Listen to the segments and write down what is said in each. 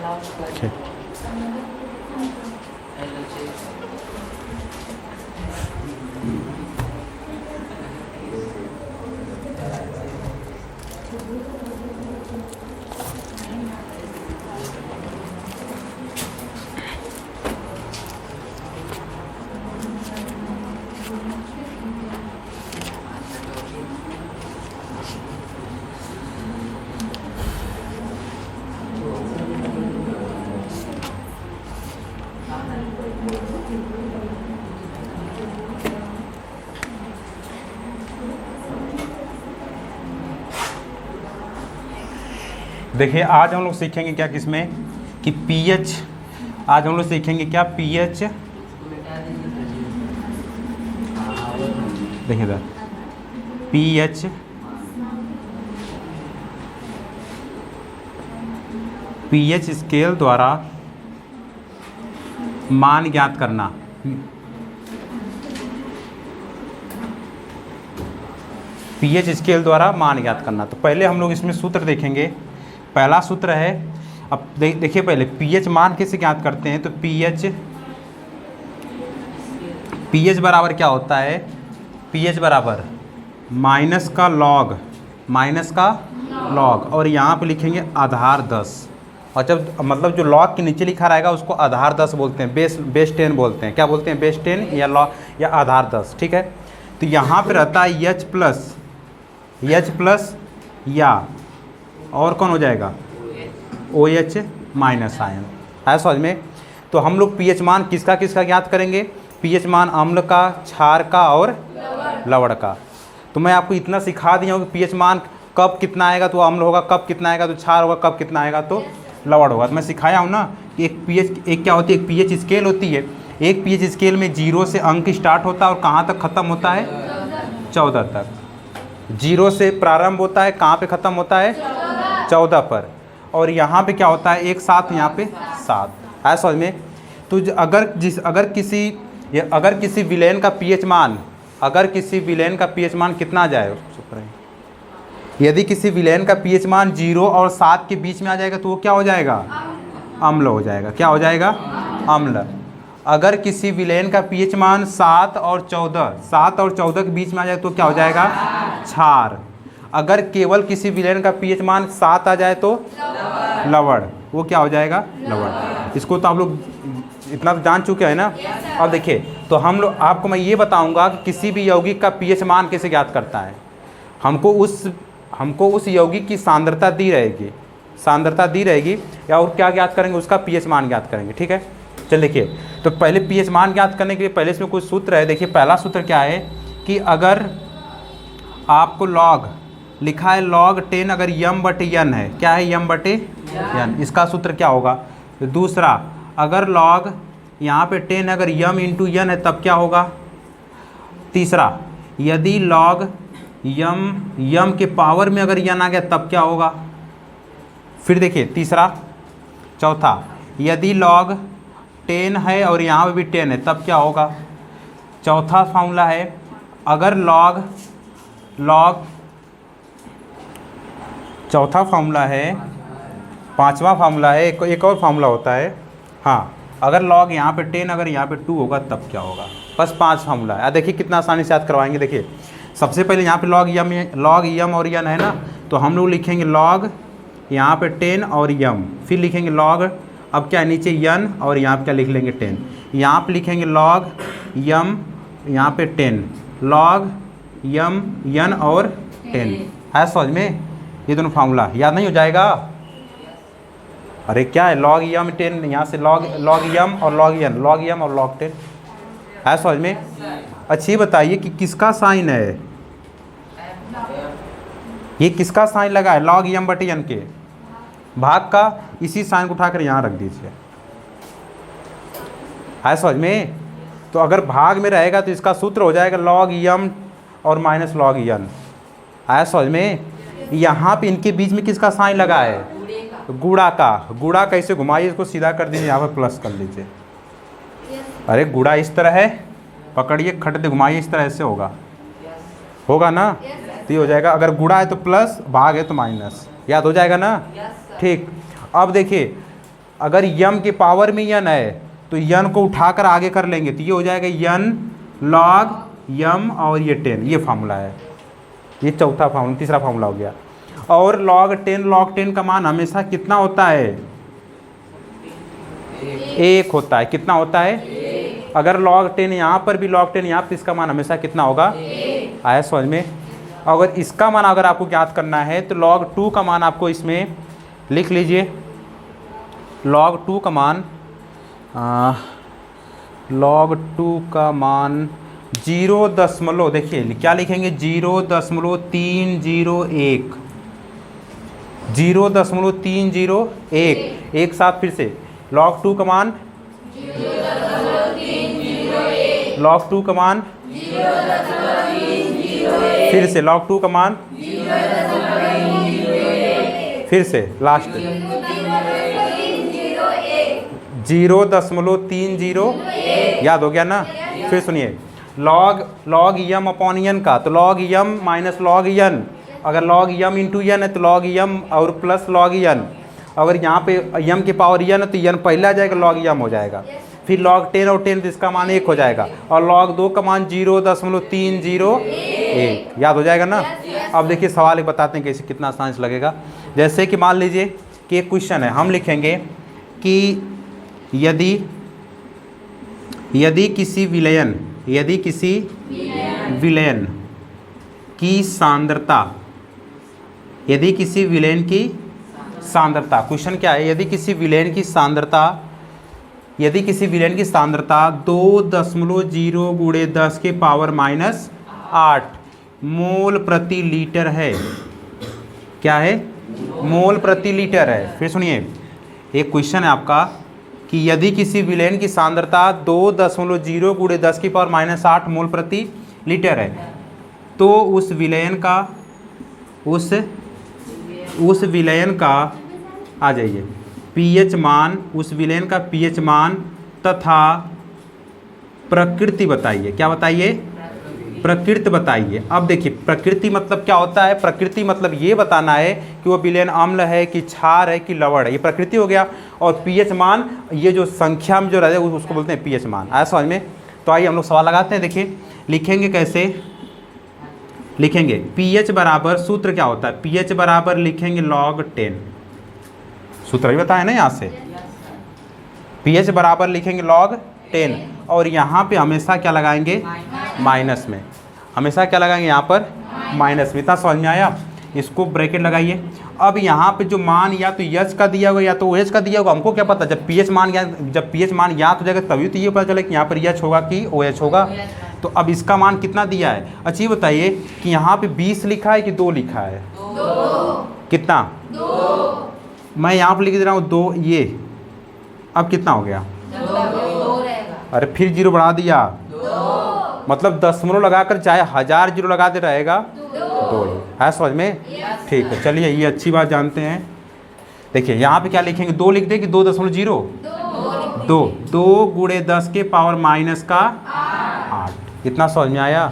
ठीक। देखिए आज हम लोग सीखेंगे क्या किसमें कि पीएच। आज हम लोग सीखेंगे क्या पीएच। देखिए इधर पीएच पीएच स्केल द्वारा मान ज्ञात करना। पीएच स्केल द्वारा मान ज्ञात करना। तो पहले हम लोग इसमें सूत्र देखेंगे। पहला सूत्र है, अब देखिए पहले पीएच मान कैसे ज्ञात करते हैं। तो पीएच बराबर क्या होता है, पीएच बराबर माइनस का लॉग और यहाँ पे लिखेंगे आधार 10। और जब मतलब जो लॉग के नीचे लिखा रहेगा उसको आधार 10 बोलते हैं, बेस 10 बोलते हैं। क्या बोलते हैं, बेस 10 या लॉग या आधार 10। ठीक है। तो यहाँ पे रहता है एच प्लस या और कौन हो जाएगा OH माइनस आयन। है समझ में। तो हम लोग पीएच मान किसका किसका ज्ञात करेंगे, पीएच मान अम्ल का, क्षार का और लवण का। तो मैं आपको इतना सिखा दिया हूँ कि पीएच मान कब कितना आएगा तो अम्ल होगा, कब कितना आएगा तो क्षार होगा, कब कितना आएगा तो लवण होगा। तो मैं सिखाया हूँ ना कि एक क्या होती है, एक पीएच स्केल होती है। एक पीएच स्केल में 0 से अंक स्टार्ट होता है और कहाँ तक ख़त्म होता है, 14 तक। 0 से प्रारंभ होता है, कहाँ पे ख़त्म होता है, 14 पर। और यहाँ पे क्या होता है, एक साथ, यहाँ पे 7। है समझ में। तो अगर किसी विलेन का पीएच मान, कितना आ जाए, यदि किसी विलेन का पीएच मान 0 और 7 के बीच में आ जाएगा तो वो क्या हो जाएगा, अम्ल हो जाएगा। क्या हो जाएगा, अम्ल। अगर किसी विलेन का पीएच मान 7 और 14 के बीच में आ जाए तो क्या हो जाएगा, क्षार। अगर केवल किसी विलेन का पीएच मान 7 आ जाए तो लवण, वो क्या हो जाएगा, लवण। इसको तो आप लोग इतना तो जान चुके हैं ना। अब देखिए, तो हम लोग आपको मैं ये बताऊंगा कि किसी भी यौगिक का पीएच मान कैसे ज्ञात करता है। हमको उस यौगिक की सांद्रता दी रहेगी या और क्या ज्ञात करेंगे, उसका पीएच मान ज्ञात करेंगे। ठीक है। चल देखिए, तो पहले पीएच मान ज्ञात करने के लिए पहले इसमें कुछ सूत्र है। देखिए पहला सूत्र क्या है कि अगर आपको लॉग लिखा है log 10, अगर m/n है, क्या है m/n, इसका सूत्र क्या होगा। तो दूसरा, अगर log यहाँ पे 10 अगर m/n है तब क्या होगा। तीसरा, यदि log m के पावर में अगर n आ गया तब क्या होगा। फिर देखिए तीसरा, चौथा, यदि log 10 है और यहाँ पे भी 10 है तब क्या होगा। चौथा फार्मूला है, अगर चौथा फार्मूला है, पांचवा फार्मूला है, एक और फार्मूला होता है। हाँ, अगर लॉग यहाँ पे 10 अगर यहाँ पे 2 होगा तब क्या होगा। बस 5 फार्मूला है। देखिए कितना आसानी से याद करवाएंगे। देखिए सबसे पहले यहाँ पे लॉग यम और यन है ना, तो हम लोग लिखेंगे लॉग यहाँ पे 10 और यम, फिर लिखेंगे लॉग, अब क्या है नीचे यन और यहाँ पे क्या लिख लेंगे 10, यहाँ पे लिखेंगे लॉग यम यहाँ पे 10, लॉग यम यन और 10। है समझ में। ये दोनों फार्मूला याद नहीं हो जाएगा। अरे क्या है, log m 10, यहाँ से log m और log n, log m और log 10। है समझ में। अच्छी बताइए कि किसका साइन है, ये किसका साइन लगा है, log m/n के भाग का। इसी साइन को उठाकर यहाँ रख दीजिए। है समझ में। तो अगर भाग में रहेगा तो इसका सूत्र हो जाएगा log m और माइनस log n। है समझ में। यहाँ पे इनके बीच में किसका साइन लगा है, गुणा का। गुणा कैसे घुमाइए, इसको सीधा कर दीजिए, यहाँ पर प्लस कर लीजिए। अरे गुणा इस तरह है, पकड़िए खटते घुमाइए, इस तरह से होगा ना। तो ये हो जाएगा, अगर गुणा है तो प्लस, भाग है तो माइनस। याद हो जाएगा ना। ठीक। अब देखिए, अगर यम के पावर में यन है तो यन को उठाकर आगे कर लेंगे तो ये हो जाएगा यन लॉग यम और ये 10, ये फार्मूला है। ये चौथा फार्मूला, तीसरा फार्मूला हो गया। और log 10 का मान हमेशा कितना होता है? 1 होता है। कितना होता है? अगर log 10 यहाँ पर भी log 10 यहाँ पर, इसका मान हमेशा कितना होगा? आया समझ में? अगर इसका मान अगर आपको ज्ञात करना है तो log 2 का मान आपको इसमें लिख लीजिए। log 2 का मान log 2 का मान 0 देखिए क्या लिखेंगे 0.301 0.301 एक साथ फिर से log 2 का मान log 2 का मान फिर से log 2 का मान फिर से लास्ट 0.30 याद हो गया ना। फिर सुनिए log यम अपॉन यन का तो log यम माइनस log यन, अगर log यम इंटू यन है तो log यम और प्लस log यन, अगर यहाँ पे यम की पावर यन है तो यन पहले आ जाएगा log यम हो जाएगा। फिर log 10 और 10 तो इसका मान 1 हो जाएगा और log 2 का मान 0.301 याद हो जाएगा ना। अब देखिए सवाल एक बताते हैं कैसे, कितना आसान लगेगा। जैसे कि मान लीजिए कि एक क्वेश्चन है, हम लिखेंगे कि यदि किसी विलयन की सांद्रता, क्वेश्चन क्या है? यदि किसी विलयन की सांद्रता 2.0 × 10 के पावर -8 मोल प्रति लीटर है। क्या है? मोल प्रति लीटर है। फिर सुनिए एक क्वेश्चन है आपका कि यदि किसी विलयन की सांद्रता 2.0 × 10 की पावर -8 मोल प्रति लीटर है तो उस विलयन का आ जाइए पीएच मान, उस विलयन का पीएच मान तथा प्रकृति बताइए। क्या बताइए? प्रकृति बताइए। अब देखिए प्रकृति मतलब क्या होता है? प्रकृति मतलब ये बताना है कि वो विलयन अम्ल है कि क्षार है कि लवण है, ये प्रकृति हो गया। और पीएच मान ये जो संख्या में जो रहे उसको बोलते हैं पीएच मान। आया समझ में? तो आइए हम लोग सवाल लगाते हैं। देखिए लिखेंगे कैसे, लिखेंगे पीएच बराबर, सूत्र क्या होता है? पीएच बराबर लिखेंगे log 10, सूत्र भी बताया ना यहाँ से। पीएच बराबर लिखेंगे log 10 और यहाँ पे हमेशा क्या लगाएंगे? माइनस में। हमेशा क्या लगाएंगे? यहाँ पर माइनस में। इतना समझ में आया? इसको ब्रैकेट लगाइए। अब यहाँ पे जो मान या तो एच का दिया होगा या तो OH का दिया होगा, हमको क्या पता? जब पीएच मान याद हो जाएगा तभी तो ये पता चले कि यहाँ पर एच होगा कि OH होगा। तो अब इसका मान कितना दिया है? अच्छा बताइए कि यहाँ पे 20 लिखा है कि 2 लिखा है? 2। कितना? 2। मैं यहाँ पर लिख दे रहा हूँ 2, ये अब कितना हो गया? 2 अरे फिर 0 बढ़ा दिया, 2। मतलब 10 लगाकर चाहे 1000 0 लगा दे रहेगा 2 है। समझ में? ठीक है, चलिए ये अच्छी बात जानते हैं। देखिए यहाँ पे क्या लिखेंगे? 2 लिख दे कि 2.0? 2 × 10 के पावर -8। कितना समझ में आया?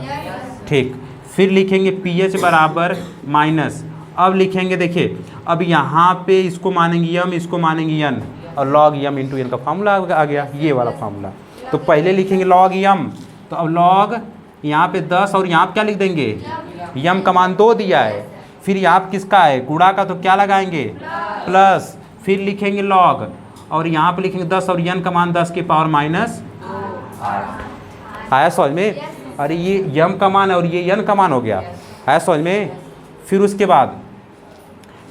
ठीक। फिर लिखेंगे पीएच बराबर माइनस। अब लिखेंगे देखिए अब यहाँ पे इसको मानेंगे यम, इसको मानेंगे यन और log यम इंटू यन का फार्मूला आ गया, ये वाला फार्मूला। तो पहले लिखेंगे log यम, तो अब log यहाँ पे 10 और यहाँ पे क्या लिख देंगे? यम का मान 2 दिया है। फिर यहाँ पे किसका है? गुणा का, तो क्या लगाएंगे? प्लस। फिर लिखेंगे log और यहाँ पे लिखेंगे 10 और यन का मान 10 के पावर -8। आया समझ में? अरे ये यम का मान है और ये यन का मान हो गया। आया समझ में? फिर उसके बाद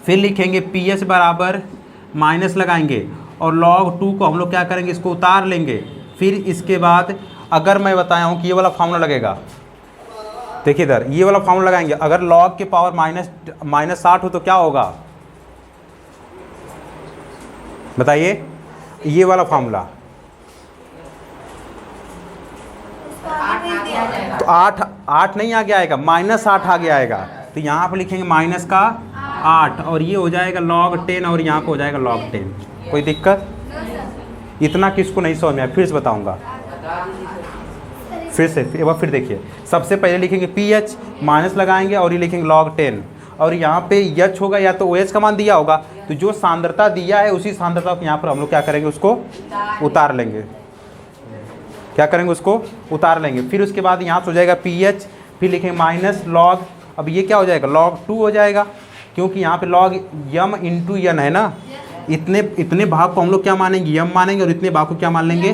फिर लिखेंगे पीएच बराबर माइनस लगाएंगे और log 2 को हम लोग क्या करेंगे? इसको उतार लेंगे। फिर इसके बाद अगर मैं बताया हूँ कि ये वाला फार्मूला लगेगा, देखिए इधर ये वाला फार्मूला लगाएंगे। अगर log के पावर -8 हो तो क्या होगा? बताइए ये वाला फार्मूला। तो 8 नहीं आगे आएगा, -8 आगे आएगा। तो यहाँ पर लिखेंगे -8 और ये हो जाएगा log 10 और यहाँ पे हो जाएगा log 10। कोई दिक्कत? इतना किसको नहीं समझ में आया? फिर से बताऊंगा। फिर से एक बार फिर देखिए। सबसे पहले लिखेंगे पीएच, माइनस लगाएंगे और ये लिखेंगे log 10 और यहाँ पे एच होगा या तो ओ एच का मान दिया होगा, तो जो सांद्रता दिया है उसी सांद्रता को यहाँ पर हम लोग क्या करेंगे, उसको उतार लेंगे। क्या करेंगे, उसको उतार लेंगे। फिर उसके बाद यहाँ से हो जाएगा पी एच, फिर लिखेंगे माइनस लॉग, अब ये क्या हो जाएगा, log 2 हो जाएगा, क्योंकि यहाँ पे log m इंटू n है ना, इतने भाग को हम लोग क्या मानेंगे, m मानेंगे, और इतने भाग को क्या मान लेंगे,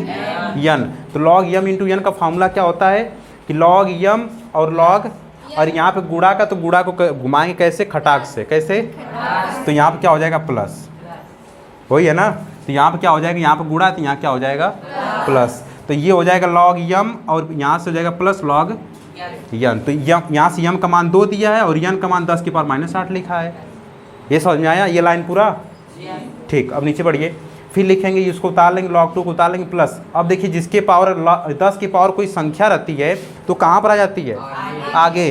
n। तो log m इंटू n का फॉर्मूला क्या होता है कि log m और log, और यहाँ पे गुणा का, तो गुणा को घुमाएंगे कैसे, खटाक से, कैसे, तो यहाँ पे क्या हो जाएगा, प्लस, वही है ना। तो यहाँ पे क्या हो जाएगा, यहाँ पे गुणा, तो यहाँ क्या हो जाएगा, प्लस। तो ये हो जाएगा log m, और यहाँ से हो जाएगा प्लस log n। तो यहाँ से m का मान 2 दिया है और n का मान 10 की पावर -8 लिखा है। ये समझ में आया, ये लाइन पूरा ठीक। अब नीचे बढ़िए, फिर लिखेंगे इसको उतार लेंगे, log 2 को उतार लेंगे प्लस। अब देखिए जिसके पावर 10 की पावर कोई संख्या रहती है तो कहाँ पर आ जाती है, आगे।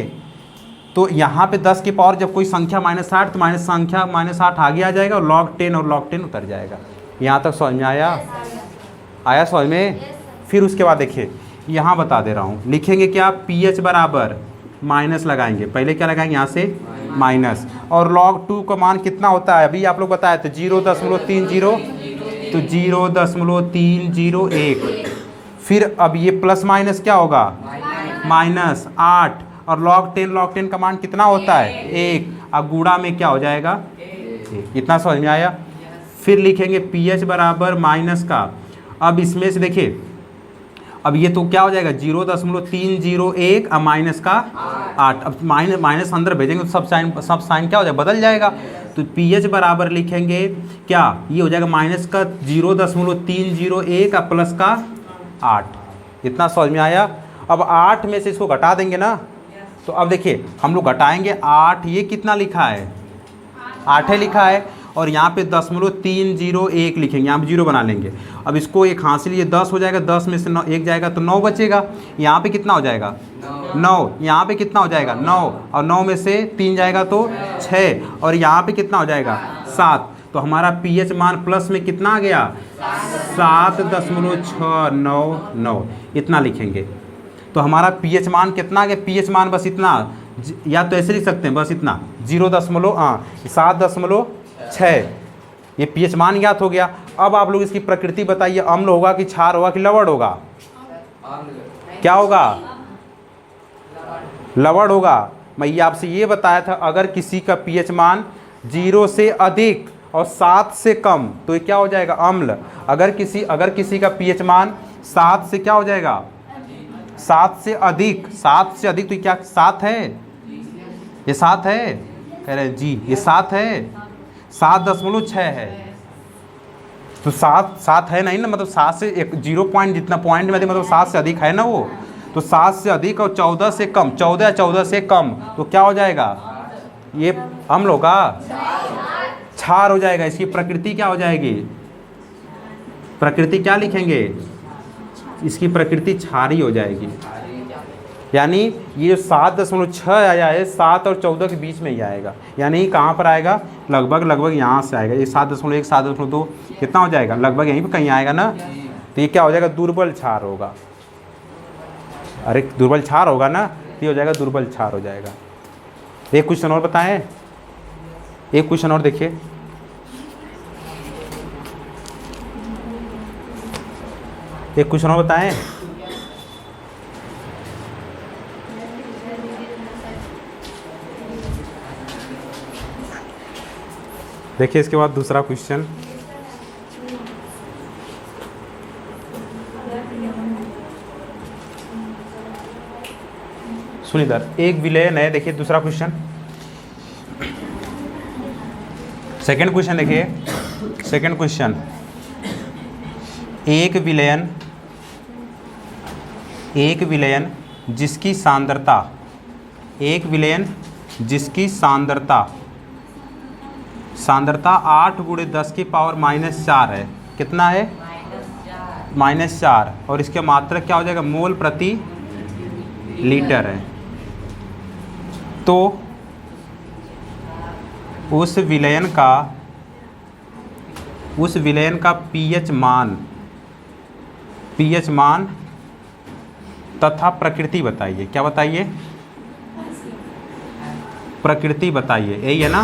तो यहाँ पे 10 की पावर जब कोई संख्या -8, तो -8 आगे आ जाएगा, और log 10 और log 10 उतर जाएगा। यहाँ तक समझ में आया, आया समझ में। फिर उसके बाद देखिए यहाँ बता दे रहा हूँ, लिखेंगे क्या, पी एच बराबर माइनस लगाएंगे, पहले क्या लगाएंगे, यहाँ से माइनस, और log 2 का मान कितना होता है, अभी आप लोग बताए थे 0.30, तो 0.301। फिर अब ये प्लस माइनस क्या होगा, -8, और log 10 का मान कितना होता है, 1, अब गुणा में क्या हो जाएगा, 1। इतना समझ में आया। फिर लिखेंगे पी एच बराबर माइनस का, अब इसमें से देखिए, अब ये तो क्या हो जाएगा, 0.301 और माइनस का 8, अब माइनस अंदर भेजेंगे तो सब साइन क्या हो जाएगा, बदल जाएगा। तो पी एच बराबर लिखेंगे क्या, ये हो जाएगा माइनस का 0.301 और प्लस का 8। इतना समझ में आया। अब 8 में से इसको घटा देंगे ना, तो अब देखिए हम लोग घटाएंगे 8, ये कितना लिखा है, 8 है लिखा है, और यहाँ पे 0.301 लिखेंगे, यहाँ पे 0 बना लेंगे। अब इसको एक हासिल, ये 10 हो जाएगा, 10 में से 9 1 जाएगा तो 9 बचेगा। यहाँ पे कितना हो जाएगा, 9, यहाँ पे कितना हो जाएगा, 9, और 9 में से 3 जाएगा तो 6, और यहाँ पे कितना हो जाएगा, 7। तो हमारा पी एच मान प्लस में कितना आ गया, 7.699, इतना लिखेंगे। तो हमारा पी एच मान कितना आ गया, पी एच मान बस इतना, या तो ऐसे लिख सकते हैं बस इतना, 7.6, ये पी एच मान ज्ञात हो गया। अब आप लोग इसकी प्रकृति बताइए, अम्ल होगा कि क्षार होगा कि लवण होगा, क्या होगा, लवण होगा। मैं ये आपसे ये बताया था, अगर किसी का पी एच मान 0 से अधिक और 7 से कम तो ये क्या हो जाएगा, अम्ल। अगर किसी का पी एच मान 7 से क्या हो जाएगा, 7 से अधिक, तो ये क्या 7 है, ये 7 है, कह रहे हैं जी, ये 7 है, 7.6 है। तो 7 है नहीं ना, मतलब 7 से एक 0 पॉइंट जितना पॉइंट में मतलब 7 से अधिक है ना वो, तो 7 से अधिक और 14 से कम, 14 से कम, तो क्या हो जाएगा, ये अम्ल होगा, क्षार हो जाएगा। इसकी प्रकृति क्या हो जाएगी, प्रकृति क्या लिखेंगे, इसकी प्रकृति क्षारी हो जाएगी। यानी ये 7.6 आया है, 7 और 14 के बीच में ही आएगा, यानी कहाँ पर आएगा, लगभग यहाँ से आएगा। ये 7.1 7.2 कितना हो जाएगा, लगभग यहीं पर कहीं आएगा ना। तो ये क्या हो जाएगा, दुर्बल क्षार होगा। अरे दुर्बल क्षार होगा ना, ये हो जाएगा दुर्बल क्षार हो जाएगा। एक क्वेश्चन और बताएं, एक क्वेश्चन और देखिए, एक क्वेश्चन और बताएं। देखिए इसके बाद दूसरा क्वेश्चन, सुनिए इधर, एक विलयन है। देखिए दूसरा क्वेश्चन, सेकंड क्वेश्चन देखिए, सेकंड क्वेश्चन, एक विलयन जिसकी सांद्रता, एक विलयन जिसकी सांद्रता 8 × 10 की पावर -4 है। कितना है, -4, और इसके मात्रक क्या हो जाएगा, मोल प्रति लीटर है। तो उस विलयन का पीएच मान तथा प्रकृति बताइए। क्या बताइए, प्रकृति बताइए, यही है ना,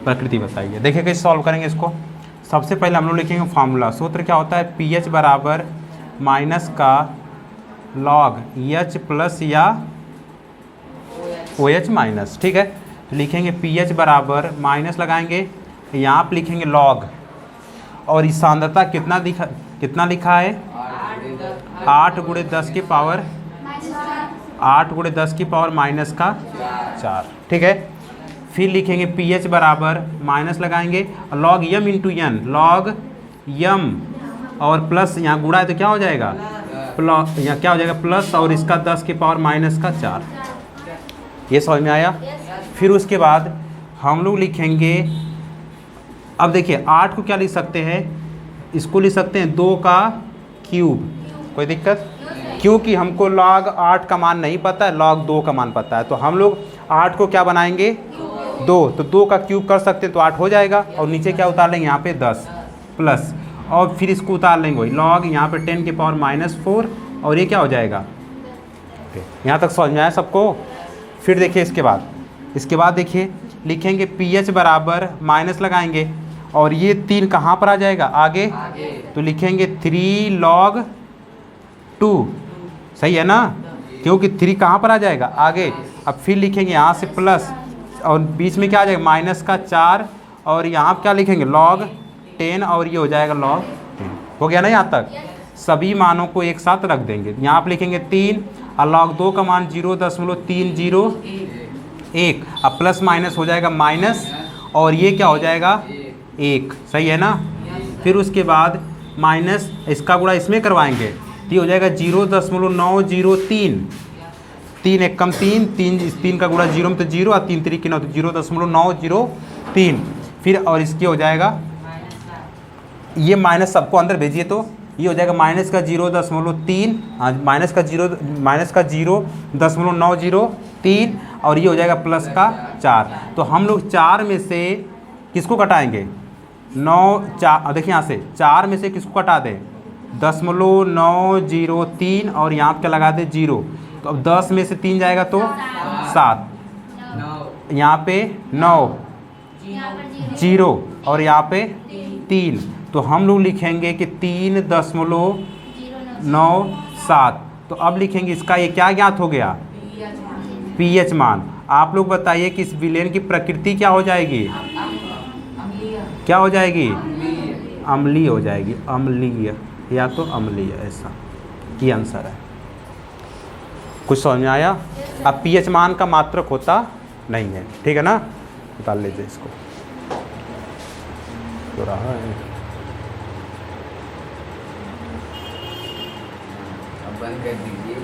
प्रकृति बताइए। देखिए कैसे सॉल्व करेंगे इसको। सबसे पहले हम लोग लिखेंगे फॉर्मूला, सूत्र क्या होता है, pH बराबर माइनस का लॉग H प्लस या OH माइनस, ठीक है। तो लिखेंगे pH बराबर माइनस लगाएंगे, यहाँ पर लिखेंगे लॉग, और इस सांद्रता कितना लिखा है, 8 गुणे 10 की पावर 8 गुणे 10 की पावर माइनस का 4, ठीक है। फिर लिखेंगे pH बराबर माइनस लगाएंगे, log m into N, log m और प्लस यहाँ गुणा है तो क्या हो जाएगा प्लस, यहाँ क्या हो जाएगा प्लस, और इसका 10 की पावर माइनस का 4। ये समझ में आया। फिर उसके बाद हम लोग लिखेंगे, अब देखिए 8 को क्या लिख सकते हैं, इसको लिख सकते हैं 2 का क्यूब, कोई दिक्कत, क्योंकि हमको log 8 का मान नहीं पता है, log 2 का मान पता है। तो हम लोग 8 को क्या बनाएंगे 2, तो 2 का क्यूब कर सकते हैं तो 8 हो जाएगा, और नीचे क्या उतार लेंगे यहाँ पे 10 प्लस, और फिर इसको उतार लेंगे वही लॉग यहाँ पे 10 की पावर -4, और ये क्या हो जाएगा। यहाँ तक समझ में आया सबको। फिर देखिए इसके बाद देखिए लिखेंगे pH बराबर माइनस लगाएंगे, और ये 3 कहाँ पर आ जाएगा आगे, तो लिखेंगे 3 log 2, सही है ना, क्योंकि 3 कहाँ पर आ जाएगा आगे। अब फिर लिखेंगे यहाँ से प्लस, और बीच में क्या आ जाएगा माइनस का 4, और यहाँ पर क्या लिखेंगे log 10, और ये हो जाएगा log 10। हो गया ना यहाँ तक। सभी मानों को एक साथ रख देंगे, यहाँ पर लिखेंगे 3, और log 2 का मान 0.301, अब प्लस माइनस हो जाएगा माइनस, और ये क्या हो जाएगा 1, सही है ना। फिर उसके बाद माइनस इसका गुणा इसमें करवाएंगे, तो ये हो जाएगा 0.903, 3 एक कम 3, 3 का गुणा 0 में तो 0, और 3 3 की 9 तो 0.903। फिर और इसके हो जाएगा, ये माइनस सबको अंदर भेजिए, तो ये हो जाएगा माइनस का 0.3, माइनस का 0.903, और ये हो जाएगा प्लस का 4। तो हम लोग 4 में से किसको घटाएंगे, 4 देखिए यहाँ से 4 में से किसको घटा दें 0.903, और यहाँ पे लगा दे 0, तो अब 10 में से 3 जाएगा तो 7, यहाँ पे 9 0, और यहाँ पे 3, तो हम लोग लिखेंगे कि 3.97। तो अब लिखेंगे इसका ये क्या ज्ञात हो गया, pH मान। आप लोग बताइए कि इस विलेन की प्रकृति क्या हो जाएगी, क्या हो जाएगी, अम्लीय हो जाएगी, अम्लीय या तो अम्लीय, ऐसा ये आंसर है। कुछ समझ में आया। अब pH मान का मात्रक होता नहीं है, ठीक है ना, निकाल लीजिए इसको, तो रहा है बंद कर दीजिए।